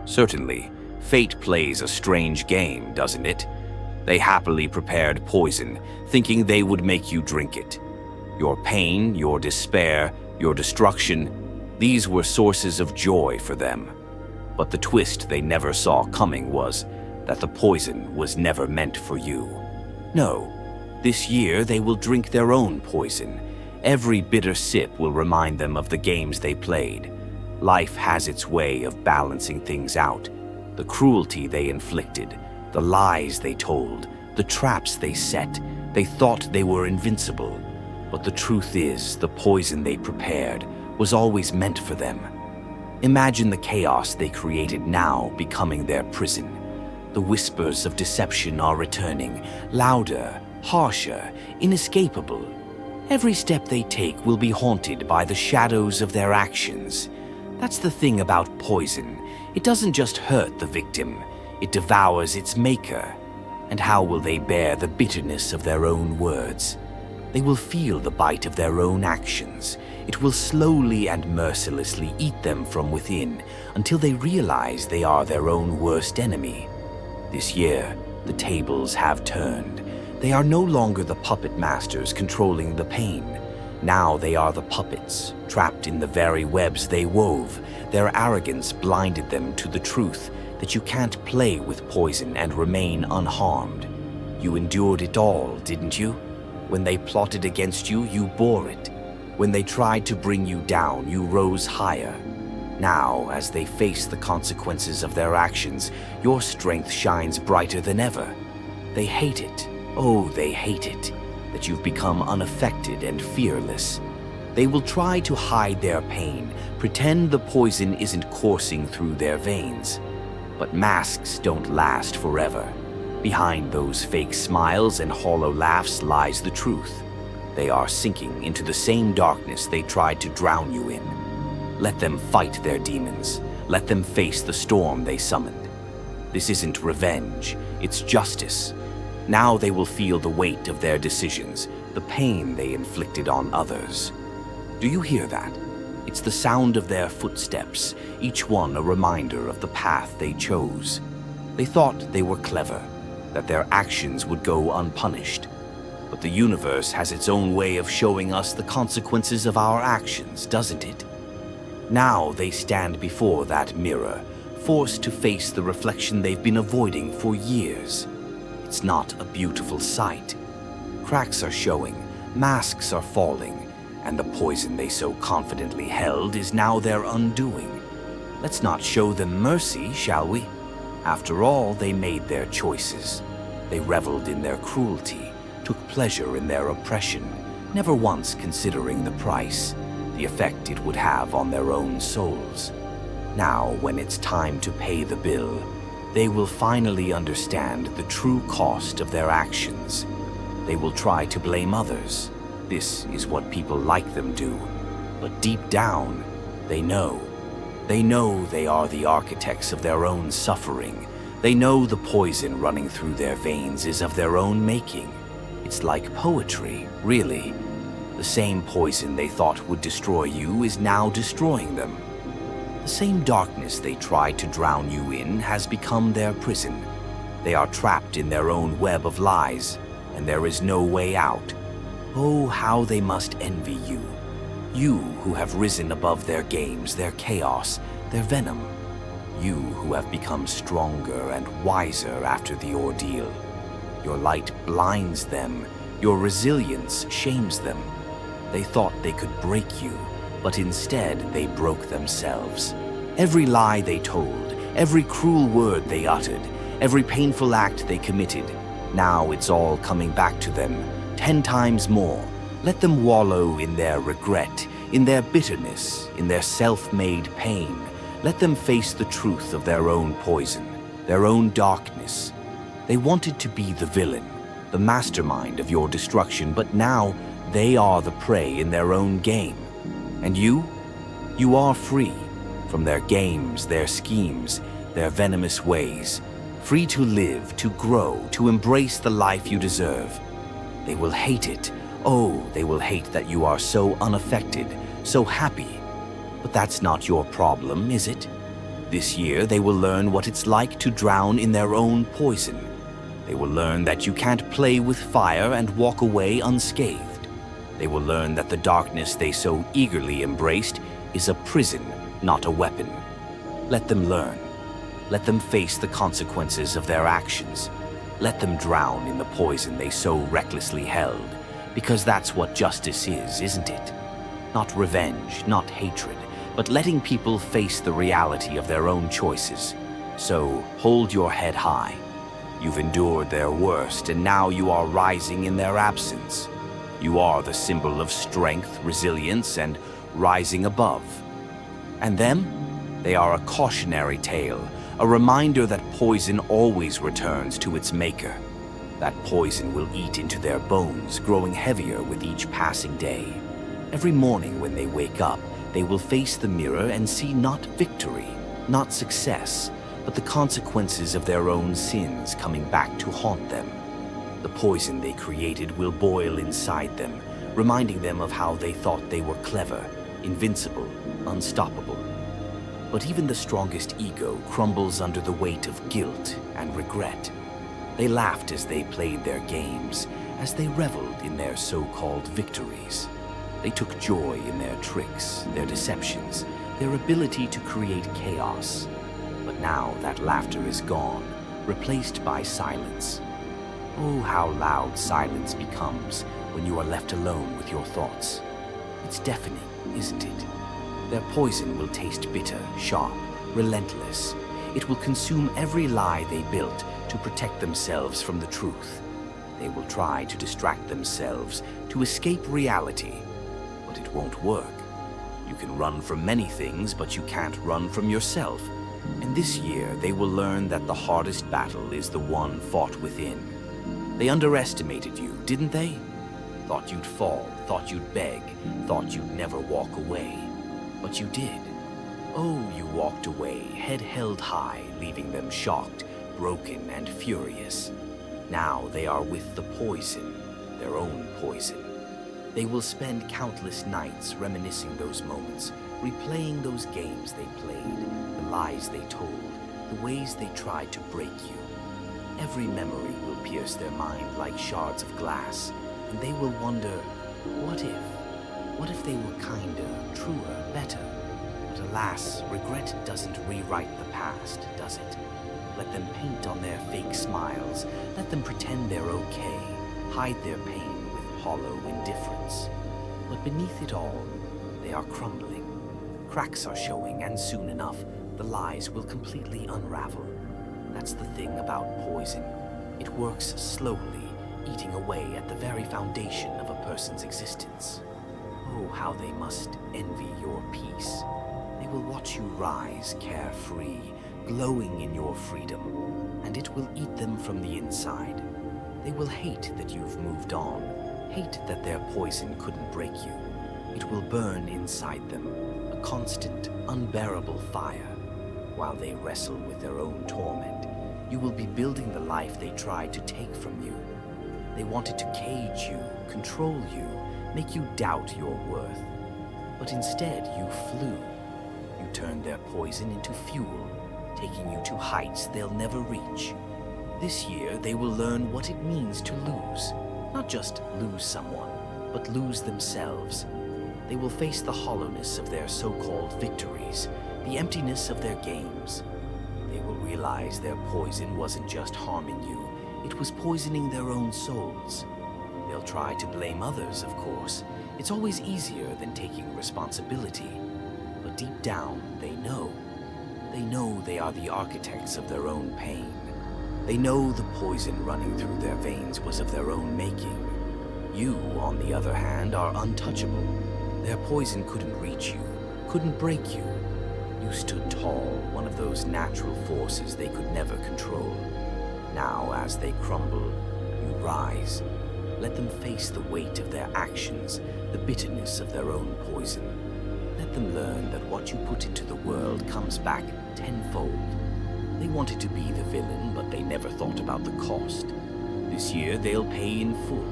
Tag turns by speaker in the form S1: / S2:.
S1: Certainly, fate plays a strange game, doesn't it? They happily prepared poison, thinking they would make you drink it. Your pain, your despair, your destruction, these were sources of joy for them. But the twist they never saw coming was that the poison was never meant for you. No, this year they will drink their own poison. Every bitter sip will remind them of the games they played. Life has its way of balancing things out. The cruelty they inflicted, the lies they told, the traps they set. They thought they were invincible. But the truth is, the poison they prepared was always meant for them. Imagine the chaos they created now becoming their prison. The whispers of deception are returning, louder, harsher, inescapable. Every step they take will be haunted by the shadows of their actions. That's the thing about poison. It doesn't just hurt the victim, it devours its maker. And how will they bear the bitterness of their own words? They will feel the bite of their own actions. It will slowly and mercilessly eat them from within until they realize they are their own worst enemy. This year, the tables have turned. They are no longer the puppet masters controlling the pain. Now they are the puppets, trapped in the very webs they wove. Their arrogance blinded them to the truth that you can't play with poison and remain unharmed. You endured it all, didn't you? When they plotted against you, you bore it. When they tried to bring you down, you rose higher. Now, as they face the consequences of their actions, your strength shines brighter than ever. They hate it. Oh, they hate it, that you've become unaffected and fearless. They will try to hide their pain, pretend the poison isn't coursing through their veins. But masks don't last forever. Behind those fake smiles and hollow laughs lies the truth. They are sinking into the same darkness they tried to drown you in. Let them fight their demons. Let them face the storm they summoned. This isn't revenge, it's justice. Now they will feel the weight of their decisions, the pain they inflicted on others. Do you hear that? It's the sound of their footsteps, each one a reminder of the path they chose. They thought they were clever, that their actions would go unpunished. But the universe has its own way of showing us the consequences of our actions, doesn't it? Now they stand before that mirror, forced to face the reflection they've been avoiding for years. It's not a beautiful sight. Cracks are showing, masks are falling, and the poison they so confidently held is now their undoing. Let's not show them mercy, shall we? After all, they made their choices. They reveled in their cruelty, took pleasure in their oppression, never once considering the price, the effect it would have on their own souls. Now, when it's time to pay the bill, they will finally understand the true cost of their actions. They will try to blame others. This is what people like them do. But deep down, they know. They know they are the architects of their own suffering. They know the poison running through their veins is of their own making. It's like poetry, really. The same poison they thought would destroy you is now destroying them. The same darkness they tried to drown you in has become their prison. They are trapped in their own web of lies, and there is no way out. Oh, how they must envy you. You who have risen above their games, their chaos, their venom. You who have become stronger and wiser after the ordeal. Your light blinds them. Your resilience shames them. They thought they could break you, but instead they broke themselves. Every lie they told, every cruel word they uttered, every painful act they committed, now it's all coming back to them, 10 times more. Let them wallow in their regret, in their bitterness, in their self-made pain. Let them face the truth of their own poison, their own darkness. They wanted to be the villain, the mastermind of your destruction, but now they are the prey in their own game. And you are free from their games, their schemes, their venomous ways, free to live, to grow, to embrace the life you deserve. They will hate it. Oh, they will hate that you are so unaffected, so happy. But that's not your problem, is it? This year, they will learn what it's like to drown in their own poison. They will learn that you can't play with fire and walk away unscathed. They will learn that the darkness they so eagerly embraced is a prison, not a weapon. Let them learn. Let them face the consequences of their actions. Let them drown in the poison they so recklessly held, because that's what justice is, isn't it? Not revenge, not hatred, but letting people face the reality of their own choices. So hold your head high. You've endured their worst, and now you are rising in their absence. You are the symbol of strength, resilience, and rising above. And them? They are a cautionary tale, a reminder that poison always returns to its maker. That poison will eat into their bones, growing heavier with each passing day. Every morning when they wake up, they will face the mirror and see not victory, not success, but the consequences of their own sins coming back to haunt them. The poison they created will boil inside them, reminding them of how they thought they were clever, invincible, unstoppable. But even the strongest ego crumbles under the weight of guilt and regret. They laughed as they played their games, as they reveled in their so-called victories. They took joy in their tricks, their deceptions, their ability to create chaos. But now that laughter is gone, replaced by silence. Oh, how loud silence becomes when you are left alone with your thoughts. It's deafening, isn't it? Their poison will taste bitter, sharp, relentless. It will consume every lie they built to protect themselves from the truth. They will try to distract themselves, to escape reality. But it won't work. You can run from many things, but you can't run from yourself. And this year, they will learn that the hardest battle is the one fought within. They underestimated you, didn't they? Thought you'd fall, thought you'd beg, thought you'd never walk away. But you did. Oh, you walked away, head held high, leaving them shocked, broken, and furious. Now they are with the poison, their own poison. They will spend countless nights reminiscing those moments, replaying those games they played, the lies they told, the ways they tried to break you. Every memory will pierce their mind like shards of glass, and they will wonder, what if? What if they were kinder, truer, better? But alas, regret doesn't rewrite the past, does it? Let them paint on their fake smiles, let them pretend they're okay, hide their pain hollow indifference. But beneath it all, they are crumbling. Cracks are showing, and soon enough, the lies will completely unravel. That's the thing about poison. It works slowly, eating away at the very foundation of a person's existence. Oh, how they must envy your peace. They will watch you rise, carefree, glowing in your freedom, and it will eat them from the inside. They will hate that you've moved on, hate that their poison couldn't break you. It will burn inside them, a constant, unbearable fire. While they wrestle with their own torment, you will be building the life they tried to take from you. They wanted to cage you, control you, make you doubt your worth. But instead, you flew. You turned their poison into fuel, taking you to heights they'll never reach. This year, they will learn what it means to lose. Not just lose someone, but lose themselves. They will face the hollowness of their so-called victories, the emptiness of their games. They will realize their poison wasn't just harming you, it was poisoning their own souls. They'll try to blame others, of course. It's always easier than taking responsibility. But deep down, they know. They know they are the architects of their own pain. They know the poison running through their veins was of their own making. You, on the other hand, are untouchable. Their poison couldn't reach you, couldn't break you. You stood tall, one of those natural forces they could never control. Now, as they crumble, you rise. Let them face the weight of their actions, the bitterness of their own poison. Let them learn that what you put into the world comes back tenfold. They wanted to be the villain, but they never thought about the cost. This year, they'll pay in full.